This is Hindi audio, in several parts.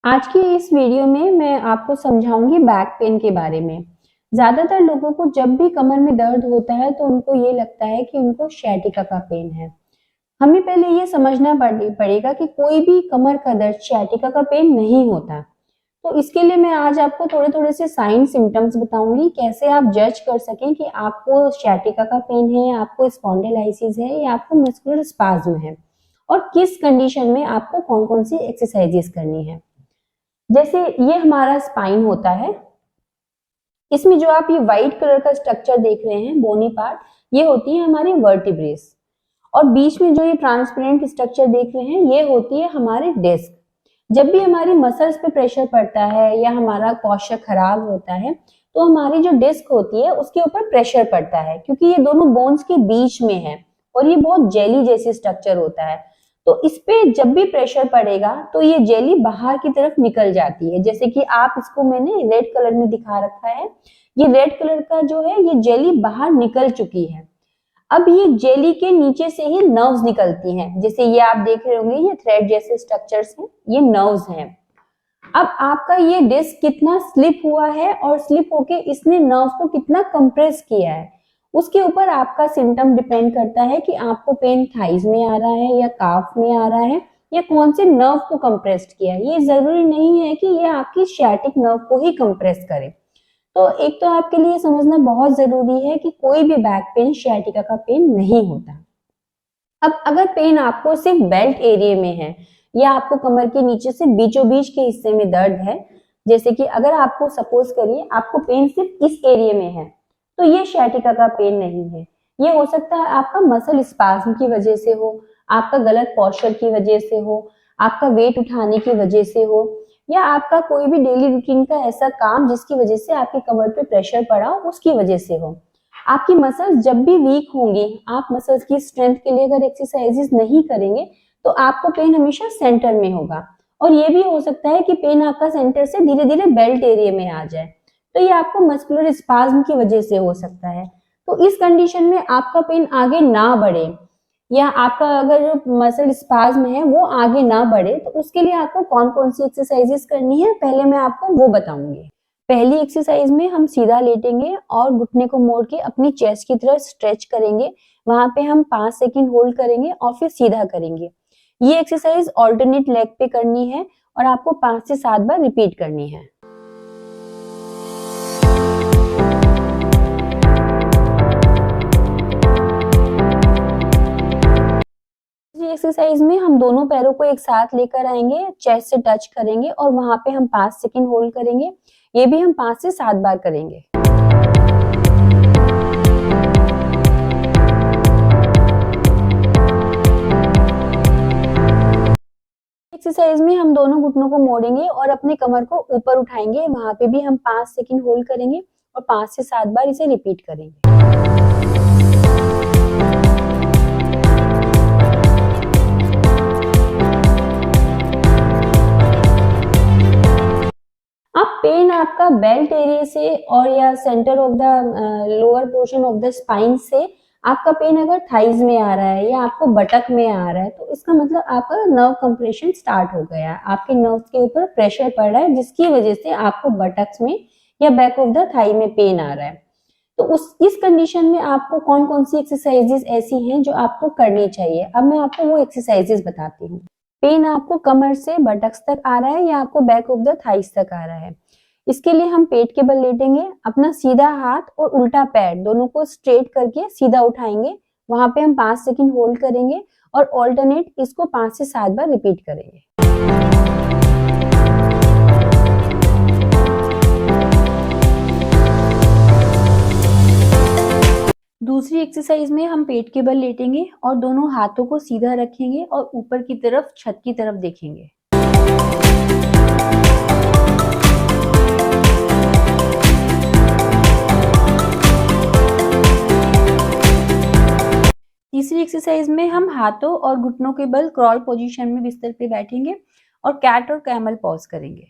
आज की इस वीडियो में मैं आपको समझाऊंगी बैक पेन के बारे में। ज्यादातर लोगों को जब भी कमर में दर्द होता है तो उनको ये लगता है कि उनको sciatica का पेन है। हमें पहले ये समझना पड़ेगा कि कोई भी कमर का दर्द sciatica का पेन नहीं होता। तो इसके लिए मैं आज आपको थोड़े थोड़े से साइन सिम्टम्स बताऊंगी, कैसे आप जज कर सकें कि आपको sciatica का पेन है, आपको स्पॉन्डिलाइसिस है या आपको मस्कुलर स्पाज्म है, और किस कंडीशन में आपको कौन कौन सी एक्सरसाइजेस करनी है। जैसे ये हमारा स्पाइन होता है, इसमें जो आप ये व्हाइट कलर का स्ट्रक्चर देख रहे हैं, बोनी पार्ट, ये होती है हमारी वर्टिब्रेस, और बीच में जो ये ट्रांसपेरेंट स्ट्रक्चर देख रहे हैं ये होती है हमारे डिस्क। जब भी हमारी मसल्स पे प्रेशर पड़ता है या हमारा पोस्चर खराब होता है तो हमारी जो डिस्क होती है उसके ऊपर प्रेशर पड़ता है, क्योंकि ये दोनों बोन्स के बीच में है और ये बहुत जेली जैसी स्ट्रक्चर होता है। तो इस पे जब भी प्रेशर पड़ेगा तो ये जेली बाहर की तरफ निकल जाती है। जैसे कि आप इसको मैंने रेड कलर में दिखा रखा है, ये रेड कलर का जो है ये जेली बाहर निकल चुकी है। अब ये जेली के नीचे से ही नर्व्स निकलती हैं, जैसे ये आप देख रहे होंगे ये थ्रेड जैसे स्ट्रक्चर्स हैं, ये नर्व्स हैं। अब आपका ये डिस्क कितना स्लिप हुआ है और स्लिप होके इसने नर्व को कितना कंप्रेस किया है, उसके ऊपर आपका सिम्टम डिपेंड करता है कि आपको पेन थाइज में आ रहा है या काफ में आ रहा है या कौन से नर्व को कंप्रेस्ड किया है। ये जरूरी नहीं है कि ये आपकी sciatic नर्व को ही कंप्रेस करे। तो एक तो आपके लिए समझना बहुत जरूरी है कि कोई भी बैक पेन sciatica का पेन नहीं होता। अब अगर पेन आपको सिर्फ बेल्ट एरिया में है या आपको कमर के नीचे से बीचों बीच के हिस्से में दर्द है, जैसे कि अगर आपको सपोज करिए आपको पेन सिर्फ इस एरिया में है, तो ये sciatica का पेन नहीं है। ये हो सकता है आपका मसल स्पाज्म की वजह से हो, आपका गलत पोस्चर की वजह से हो, आपका वेट उठाने की वजह से हो, या आपका कोई भी डेली रूटीन का ऐसा काम जिसकी वजह से आपकी कमर पे प्रेशर पड़ा उसकी वजह से हो। आपकी मसल्स जब भी वीक होंगी, आप मसल्स की स्ट्रेंथ के लिए अगर एक्सरसाइजेस नहीं करेंगे तो आपको पेन हमेशा सेंटर में होगा, और ये भी हो सकता है कि पेन आपका सेंटर से धीरे धीरे बेल्ट एरिया में आ जाए, तो ये आपको मस्कुलर स्पाज्म की वजह से हो सकता है। तो इस कंडीशन में आपका पेन आगे ना बढ़े या आपका अगर जो मसल स्पाज्म है वो आगे ना बढ़े, तो उसके लिए आपको कौन कौन सी एक्सरसाइजेस करनी है पहले मैं आपको वो बताऊंगी। पहली एक्सरसाइज में हम सीधा लेटेंगे और घुटने को मोड़ के अपनी चेस्ट की तरफ स्ट्रेच करेंगे। वहां पे हम 5 सेकंड होल्ड करेंगे और फिर सीधा करेंगे। ये एक्सरसाइज ऑल्टरनेट लेग पे करनी है और आपको 5 से 7 बार रिपीट करनी है। एक्सरसाइज में हम दोनों पैरों को एक साथ लेकर आएंगे, चेस्ट से टच करेंगे और वहां पे हम 5 सेकंड होल्ड करेंगे। ये भी हम 5 से 7 बार करेंगे। एक्सरसाइज में हम दोनों घुटनों को मोड़ेंगे और अपने कमर को ऊपर उठाएंगे। वहां पे भी हम 5 सेकंड होल्ड करेंगे और 5 से 7 बार इसे रिपीट करेंगे। अब पेन आपका बेल्ट एरिया से और या centre of the lower portion of the spine से आपका पेन अगर थाइज में आ रहा है या आपको बटक में आ रहा है, तो इसका मतलब आपका नर्व कंप्रेशन स्टार्ट हो गया है, आपके नर्व के ऊपर प्रेशर पड़ रहा है जिसकी वजह से आपको बटक्स में या बैक ऑफ द थाई में पेन आ रहा है। तो इस कंडीशन में आपको कौन कौन सी एक्सरसाइजेस ऐसी हैं जो आपको करनी चाहिए। अब मैं आपको वो एक्सरसाइजेस बताती हूँ। पेन आपको कमर से बटक्स तक आ रहा है या आपको बैक ऑफ द थाइस तक आ रहा है, इसके लिए हम पेट के बल लेटेंगे, अपना सीधा हाथ और उल्टा पैर दोनों को स्ट्रेट करके सीधा उठाएंगे। वहां पे हम 5 सेकंड होल्ड करेंगे और ऑल्टरनेट इसको 5 से 7 बार रिपीट करेंगे। दूसरी एक्सरसाइज में हम पेट के बल लेटेंगे और दोनों हाथों को सीधा रखेंगे और ऊपर की तरफ छत की तरफ देखेंगे। तीसरी एक्सरसाइज में हम हाथों और घुटनों के बल क्रॉल पोजीशन में बिस्तर पे बैठेंगे और कैट और कैमल पॉज करेंगे।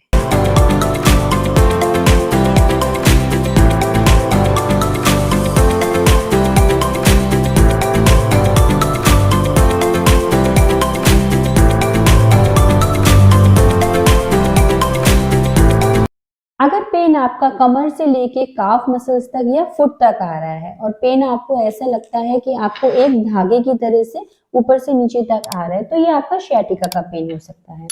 पेन आपका कमर से लेके काफ मसल्स तक या फुट तक आ रहा है और पेन आपको ऐसा लगता है कि आपको एक धागे की तरह से ऊपर से नीचे तक आ रहा है, तो ये आपका sciatica का पेन हो सकता है।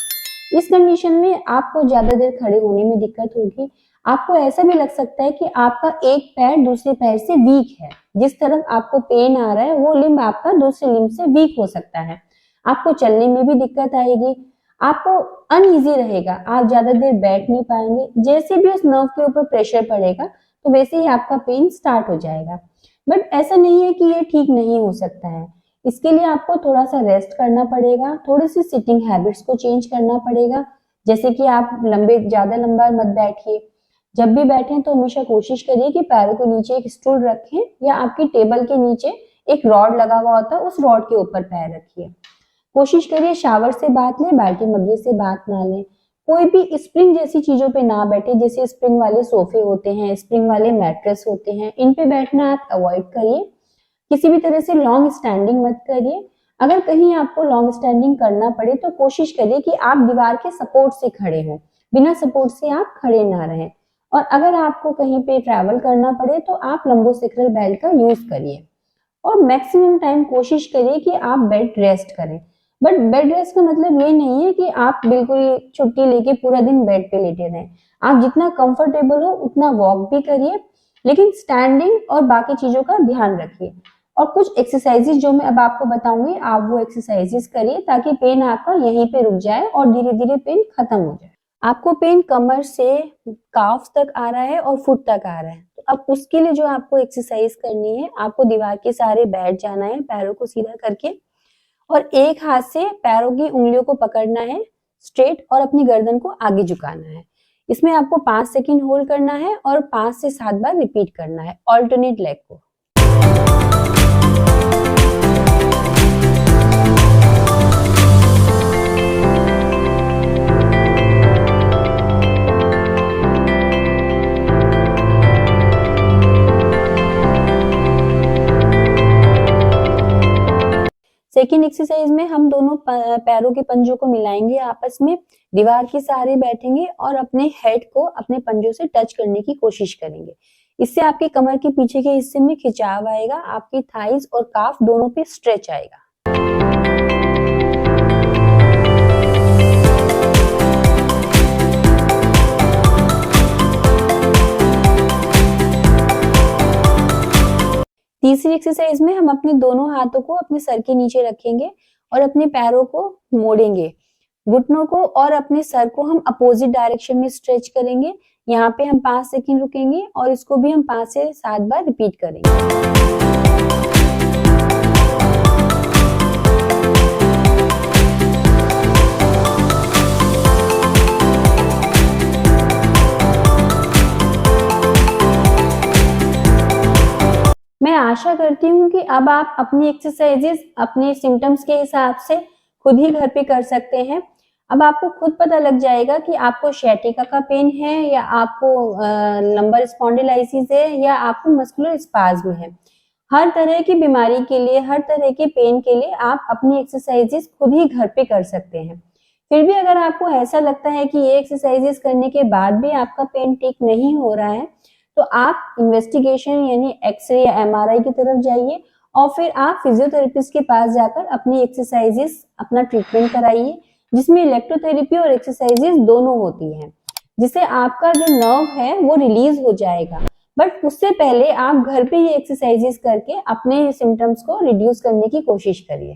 इस कंडीशन में आपको ज्यादा देर खड़े होने में दिक्कत होगी। आपको ऐसा भी लग सकता है कि आपका एक पैर दूसरे पैर से वीक है। जिस तरफ आपको पेन आ रहा है वो लिम्ब आपका दूसरे लिम्ब से वीक हो सकता है। आपको चलने में भी दिक्कत आएगी, आपको अनईजी रहेगा, आप ज्यादा देर बैठ नहीं पाएंगे। जैसे भी उस नर्व के ऊपर प्रेशर पड़ेगा तो वैसे ही आपका पेन स्टार्ट हो जाएगा। बट ऐसा नहीं है कि ये ठीक नहीं हो सकता है। इसके लिए आपको थोड़ा सा रेस्ट करना पड़ेगा, थोड़ी सी सिटिंग हैबिट्स को चेंज करना पड़ेगा। जैसे कि आप ज्यादा लंबा मत बैठिए। जब भी बैठें तो हमेशा कोशिश करिए कि पैरों के नीचे एक स्टूल रखें या आपकी टेबल के नीचे एक रॉड लगा हुआ होता है, उस रॉड के ऊपर पैर रखिए। कोशिश करिए शावर से बात लें, बाल्टी मग्गे से बात ना लें। कोई भी स्प्रिंग जैसी चीजों पे ना बैठे, जैसे स्प्रिंग वाले सोफे होते हैं, स्प्रिंग वाले मैट्रेस होते हैं, इन पे बैठना आप अवॉइड करिए। किसी भी तरह से लॉन्ग स्टैंडिंग मत करिए। अगर कहीं आपको लॉन्ग स्टैंडिंग करना पड़े तो कोशिश करिए कि आप दीवार के सपोर्ट से खड़े हों, बिना सपोर्ट से आप खड़े ना रहें। और अगर आपको कहीं पे ट्रैवल करना पड़े तो आप लंबोसेक्रल बेल्ट का यूज करिए और मैक्सिमम टाइम कोशिश करिए कि आप बेड रेस्ट करें। बट बेड रेस्ट का मतलब ये नहीं है कि आप बिल्कुल छुट्टी लेके पूरा दिन बेड पे लेटे रहें। आप जितना कंफर्टेबल हो उतना वॉक भी करिए, लेकिन स्टैंडिंग और बाकी चीजों का ध्यान रखिए। और कुछ एक्सरसाइजेस जो मैं अब आपको बताऊंगी, आप वो एक्सरसाइजेस करिए ताकि पेन आपका यहीं पे रुक जाए और धीरे धीरे पेन खत्म हो जाए। आपको पेन कमर से काफ तक आ रहा है और फुट तक आ रहा है, तो अब उसके लिए जो आपको एक्सरसाइज करनी है, आपको दीवार के सहारे बैठ जाना है, पैरों को सीधा करके, और एक हाथ से पैरों की उंगलियों को पकड़ना है स्ट्रेट और अपनी गर्दन को आगे झुकाना है। इसमें आपको 5 सेकंड होल्ड करना है और 5 से 7 बार रिपीट करना है ऑल्टरनेट लेग को। सेकेंड एक्सरसाइज में हम दोनों पैरों के पंजों को मिलाएंगे आपस में, दीवार के सहारे बैठेंगे और अपने हेड को अपने पंजों से टच करने की कोशिश करेंगे। इससे आपके कमर के पीछे के हिस्से में खिंचाव आएगा, आपकी थाइज और काफ दोनों पे स्ट्रेच आएगा। तीसरी एक्सरसाइज में हम अपने दोनों हाथों को अपने सर के नीचे रखेंगे और अपने पैरों को मोड़ेंगे। घुटनों को और अपने सर को हम अपोजिट डायरेक्शन में स्ट्रेच करेंगे। यहाँ पे हम 5 सेकंड रुकेंगे और इसको भी हम 5 से 7 बार रिपीट करेंगे। मैं आशा करती हूँ कि अब आप अपनी एक्सरसाइजेस अपने सिम्टम्स के हिसाब से खुद ही घर पे कर सकते हैं। अब आपको खुद पता लग जाएगा कि आपको sciatica का पेन है या आपको लंबर स्पॉन्डिलाइसिस है या आपको मस्कुलर स्पाज्म है। हर तरह की बीमारी के लिए, हर तरह के पेन के लिए आप अपनी एक्सरसाइजेस खुद ही घर पे कर सकते हैं। फिर भी अगर आपको ऐसा लगता है कि ये एक्सरसाइजेस करने के बाद भी आपका पेन ठीक नहीं हो रहा है, तो आप इन्वेस्टिगेशन यानी एक्सरे या एमआरआई की तरफ जाइए और फिर आप फिजियोथेरेपिस्ट के पास जाकर अपनी एक्सरसाइजेस, अपना ट्रीटमेंट कराइए, जिसमें इलेक्ट्रोथेरेपी और एक्सरसाइजेस दोनों होती हैं, जिससे आपका जो नर्व है वो रिलीज हो जाएगा। बट उससे पहले आप घर पे ये एक्सरसाइजेस करके अपने सिम्टम्स को रिड्यूस करने की कोशिश करिए।